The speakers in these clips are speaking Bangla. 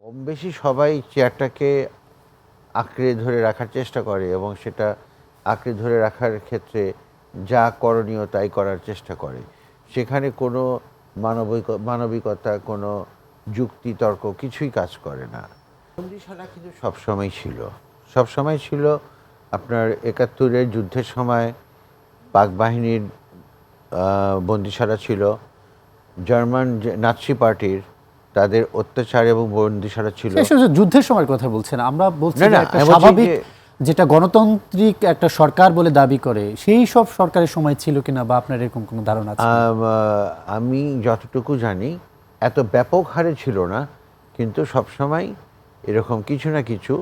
কম বেশি সবাই চেয়ারটাকে আঁকড়ে ধরে রাখার চেষ্টা করে এবং সেটা আঁকড়ে ধরে রাখার ক্ষেত্রে যা করণীয় তাই করার চেষ্টা করে। সেখানে কোনো মানবিকতা, কোনো যুক্তি তর্ক কিছুই কাজ করে না। বন্দিশালা কিন্তু সবসময় ছিল। সবসময় ছিল আপনার ৭১-এর যুদ্ধের সময় পাক বাহিনীর বন্দিশালা ছিল। জার্মান যে নাৎসি পার্টির তাদের অত্যাচার এবং বন্দিশালা ছিল। শেষ যুদ্ধের সময়ের কথা বলছেন, আমরা বলছি না, যে না, একটা আমি বলছি স্বাভাবিক যে যেটা গণতান্ত্রিক একটা সরকার বলে দাবি করে সেই সব সরকারের সময় ছিল কিনা বা আপনার এরকম কোনো ধারণা আছে? আমি যতটুকু জানি এত ব্যাপক হারে ছিল না, কিন্তু সবসময় এরকম কিছু না কিছু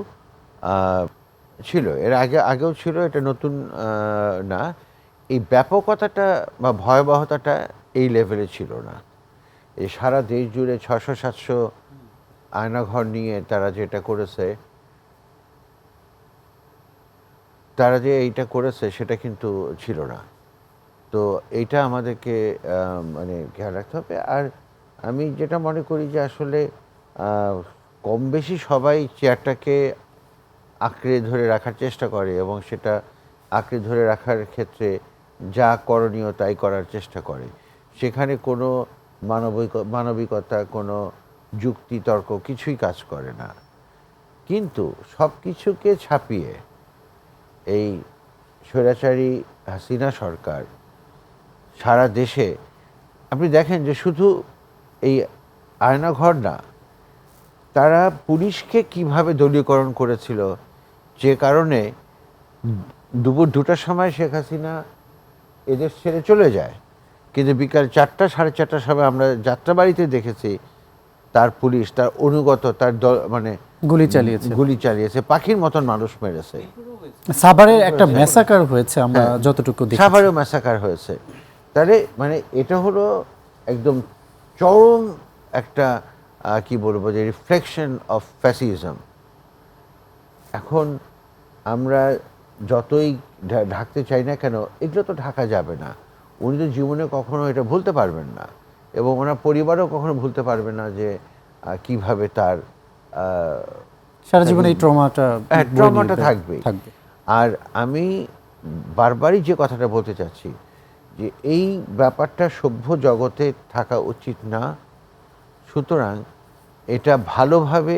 ছিল। এর আগেও ছিল, এটা নতুন না। এই ব্যাপকতাটা বা ভয়াবহতাটা এই লেভেলে ছিল না। এই সারা দেশ জুড়ে ৬০০-৭০০ আয়নাঘর নিয়ে তারা যেটা করেছে, তারা যে এইটা করেছে সেটা কিন্তু ছিল না। তো এইটা আমাদেরকে মানে খেয়াল রাখতে হবে। আর আমি যেটা মনে করি যে আসলে কম বেশি সবাই চেয়ারটাকে আঁকড়ে ধরে রাখার চেষ্টা করে এবং সেটা আঁকড়ে ধরে রাখার ক্ষেত্রে যা করণীয় তাই করার চেষ্টা করে। সেখানে কোনো মানবিকতা, কোনো যুক্তি তর্ক কিছুই কাজ করে না। কিন্তু সব কিছুকে ছাপিয়ে এই স্বৈরাচারী হাসিনা সরকার সারা দেশে, আপনি দেখেন যে শুধু এই আয়নাঘর না, তারা পুলিশকে কিভাবে দলীয়করণ করেছিল, যে কারণে দুপুর ২টার সময় শেখ হাসিনা এদেশ ছেড়ে চলে যায়, কিন্তু বিকাল ৪টা, ৪:৩০টার সময় আমরা যাত্রাবাড়িতে দেখেছি তার পুলিশ, তার অনুগত, তার মানে গুলি চালিয়েছে, পাখির মতন মানুষ মেরেছে। সাভারের একটা ম্যাসাকার হয়েছে, আমরা যতটুকু দেখেছি। সাভারেও ম্যাসাকার হয়েছে। তাহলে মানে এটা হলো একদম চরম একটা কি বলবো, যে রিফ্লেকশন অফ ফ্যাসিজম। এখন আমরা যতই ঢাকতে চাই না কেন, এগুলো তো ঢাকা যাবে না। উনি তো জীবনে কখনো এটা ভুলতে পারবেন না, এবং ওনার পরিবারও কখনো ভুলতে পারবে না যে কিভাবে তার সারা জীবন এই ট্রমাটা থাকবে। আর আমি বারবারই যে কথাটা বলতে চাচ্ছি, যে এই ব্যাপারটা সভ্য জগতে থাকা উচিত না। সুতরাং এটা ভালোভাবে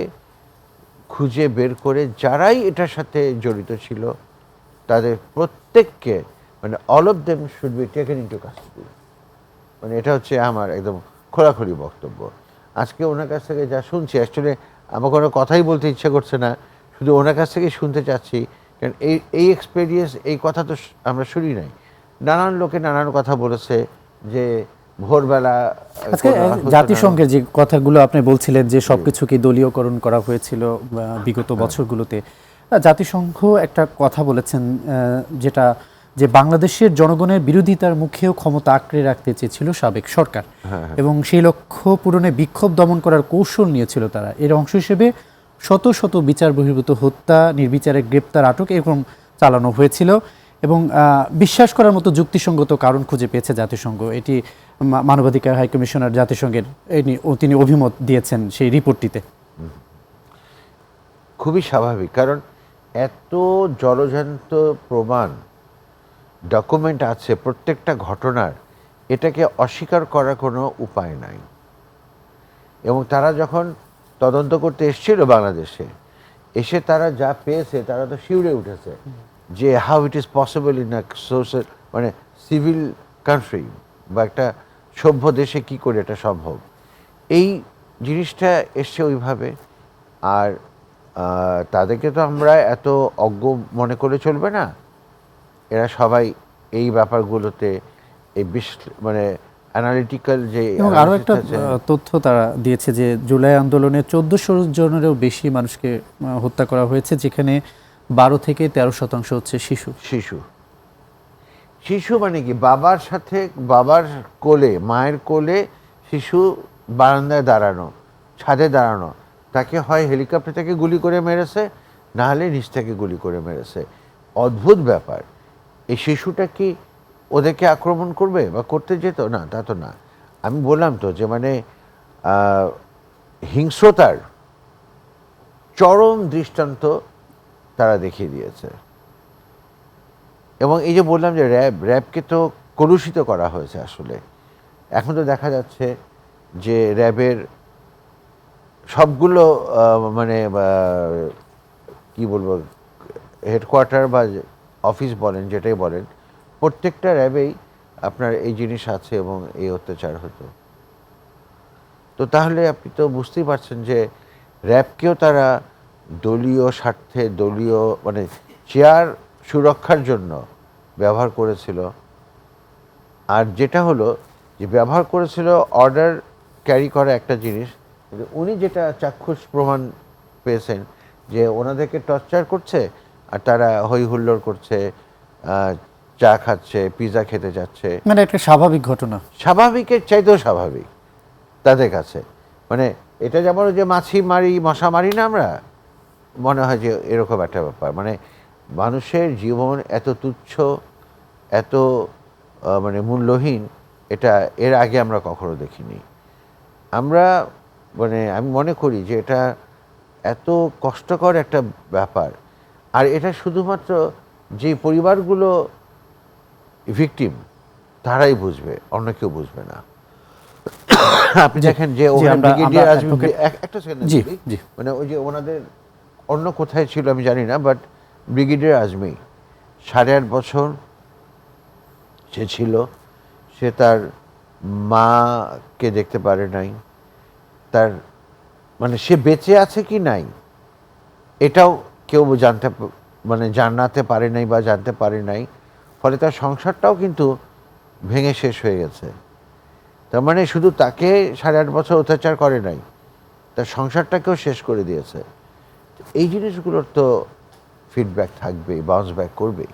খুঁজে বের করে যারাই এটার সাথে জড়িত ছিল তাদের প্রত্যেককে, মানে all of them should be taken into custody. মানে এটা হচ্ছে আমার একদম খোলাখুলি বক্তব্য। আজকে ওনার কাছ থেকে যা শুনছি, অ্যাকচুয়ালি আমার কোনো কথাই বলতে ইচ্ছে করছে না, শুধু ওনার কাছ থেকেই শুনতে চাচ্ছি। কারণ এই এক্সপেরিয়েন্স, এই কথা তো আমরা শুনি নাই। নানান লোকে নানান কথা বলেছে যে ভোরবেলা আজকে জাতিসংঘের যে কথাগুলো আপনি বলছিলেন যে সবকিছুকে দলীয়করণ করা হয়েছিল বিগত বছরগুলোতে, জাতিসংঘ একটা কথা বলেছেন যেটা যে বাংলাদেশের জনগণের বিরোধিতার মুখেও ক্ষমতা আঁকড়ে রাখতে চেয়েছিল সাবেক সরকার, এবং সেই লক্ষ্য পূরণে বিক্ষোভ দমন করার কৌশল নিয়েছিল তারা। এর অংশ হিসেবে শত শত বিচার বহির্ভূত হত্যা, নির্বিচারে গ্রেপ্তার, আটক এরকম চালানো হয়েছিল, এবং বিশ্বাস করার মতো যুক্তিসঙ্গত কারণ খুঁজে পেয়েছে জাতিসংঘ। এটি মানবাধিকার হাই কমিশনার জাতিসংঘের তিনি অভিমত দিয়েছেন সেই রিপোর্টটিতে। খুবই স্বাভাবিক, কারণ এত জলজান্ত প্রমাণ, ডকুমেন্ট আছে প্রত্যেকটা ঘটনার, এটাকে অস্বীকার করার কোনো উপায় নাই। এবং তারা যখন তদন্ত করতে এসেছিল বাংলাদেশে, এসে তারা যা পেয়েছে তারা তো শিউরে উঠেছে যে how it is possible in a social, মানে সিভিল কান্ট্রি বা একটা সভ্য দেশে কি করে এটা সম্ভব। এই জিনিসটা এসছে ওইভাবে। আর তাদেরকে তো আমরা এত অজ্ঞ মনে করে চলবে না। এরা সবাই এই ব্যাপারগুলোতে এই মানে অ্যানালিটিক্যাল যে। এবং আরও একটা তথ্য তারা দিয়েছে যে জুলাই আন্দোলনে ১৪০০ জনেরও বেশি মানুষকে হত্যা করা হয়েছে, যেখানে ১২ থেকে ১৩% হচ্ছে শিশু। শিশু মানে কি, বাবার সাথে, বাবার কোলে, মায়ের কোলে শিশু বারান্দায় দাঁড়ানো, ছাদে দাঁড়ানো, তাকে হয় হেলিকপ্টার থেকে গুলি করে মেরেছে, না হলে নিচ থেকে গুলি করে মেরেছে। অদ্ভুত ব্যাপার। এই শিশুটা কি ওদেরকে আক্রমণ করবে বা করতে যেত? না, তা তো না। আমি বললাম তো যে মানে হিংস্রতার চরম দৃষ্টান্ত তারা দেখিয়ে দিয়েছে। এবং এই যে বললাম যে র্যাবকে তো কলুষিত করা হয়েছে আসলে। এখন তো দেখা যাচ্ছে যে র্যাবের সবগুলো মানে কি বলবো, হেডকোয়ার্টার বা অফিস বলেন, যেটাই বলেন, প্রত্যেকটা র্যাবেই আপনার এই জিনিস আছে এবং এই অত্যাচার হতো। তো তাহলে আপনি তো বুঝতেই পারছেন যে র্যাবকেও তারা দলীয় স্বার্থে, দলীয় মানে চেয়ার সুরক্ষার জন্য ব্যবহার করেছিল। আর যেটা হলো যে ব্যবহার করেছিল অর্ডার ক্যারি করা একটা জিনিস, কিন্তু উনি যেটা চাক্ষুষ প্রমাণ পেয়েছেন যে ওনাদেরকে টর্চার করছে আর তারা হই হুল্লোড় করছে, চা খাচ্ছে, পিৎজা খেতে যাচ্ছে, মানে একটা স্বাভাবিক ঘটনা। স্বাভাবিকের চাইতেও স্বাভাবিক তাদের কাছে। মানে এটা যেমন যে মাছি মারি, মশা মারি না আমরা, মনে হয় যে এরকম একটা ব্যাপার। মানে মানুষের জীবন এত তুচ্ছ, এত মানে মূল্যহীন, এটা এর আগে আমরা কখনো দেখিনি। আমরা মানে আমি মনে করি যে এটা এত কষ্টকর একটা ব্যাপার। আর এটা শুধুমাত্র যে পরিবারগুলো ভিকটিম তারাই বুঝবে, অন্য কেউ বুঝবে না। আপনি দেখেন যে ওখানে ব্রিগেডিয়ার আজমি, একটা সেকেন্ড, মানে ওই যে ওনাদের অন্য কোথায় ছিল আমি জানি না, বাট ব্রিগেডিয়ার আজমি 8.5 বছর সে ছিল, সে তার মাকে দেখতে পারে নাই, তার মানে সে বেঁচে আছে কি নাই এটাও কেউ মানে জানাতে পারে নাই বা জানতে পারে নাই। ফলে তার সংসারটাও কিন্তু ভেঙে শেষ হয়ে গেছে। তার মানে শুধু তাকে 8.5 বছর অত্যাচার করে নাই, তার সংসারটাকেও শেষ করে দিয়েছে। এই জিনিসগুলোর তো ফিডব্যাক থাকবেই, বাউন্স ব্যাক করবেই।